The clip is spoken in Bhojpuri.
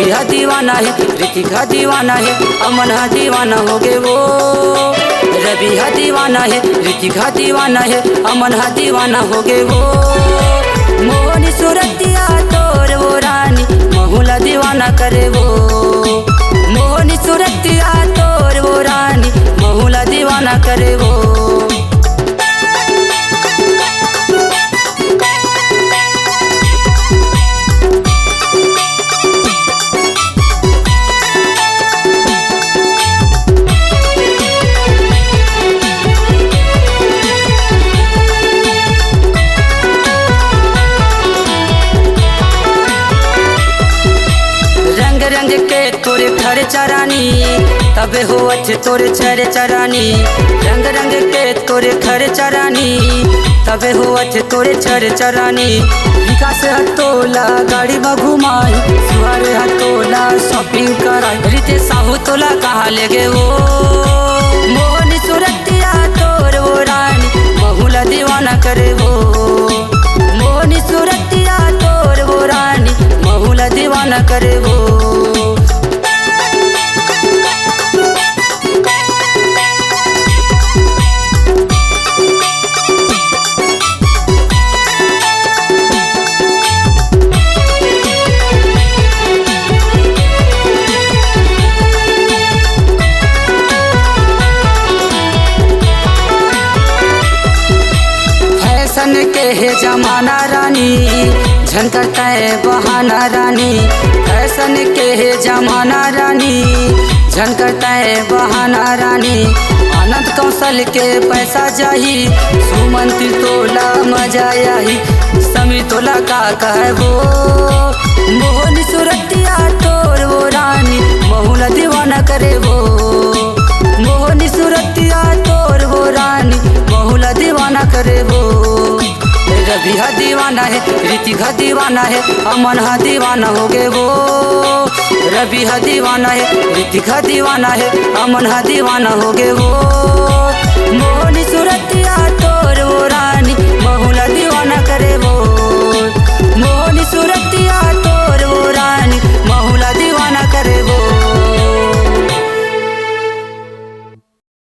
रवि हा दीवाना है, ऋतिक हा दीवाना है, अमन हा दीवाना हो गए वो। रवि हा दीवाना है, ऋतिक हा दीवाना है, अमन हा दीवाना हो गए वो। मोहनी सूरतिया तोर वो रानी महुला दीवाना करे वो। मोहनी सूरतिया तोर वो रानी महुला दीवाना करे वो। रंग के तोरे खर चरानी तबे हो अच्छे तोरे छर चरानी। रंग रंग के तोरे खर चरानी तबे हो अच्छे तोरे छर चरानी। विकास हतोला गाड़ी में घुमाई, सुहारे हतोला शॉपिंग कराई। रीते साहू तोला कहाँ ले गए वो। मोहनी सूरतिया तोर वो रानी महुला दीवाना करे वो। मोहनी सूरतिया तोर वो रानी महुला दीवाना करे वो। फैशन के है जमाना रानी झनकता है बहाना रानी। फैशन के है जमाना रानी झनकता है बहाना रानी। आनंद कौशल के पैसा जाही, सुमन तोला मजा आई। समीर तोला का कहे वो। मोहनी सूरतिया तोर वो रानी महुला दीवाना करे वो। मोहनी सूरतिया तोर वो रानी महुला दीवाना करे वो। रवि हा दीवाना है, ऋतिक हा दीवाना है, अमन हा दीवाना हो गए वो। रवि हा दीवाना है, ऋतिक हा दीवाना है, अमन हा दीवाना हो गए वो।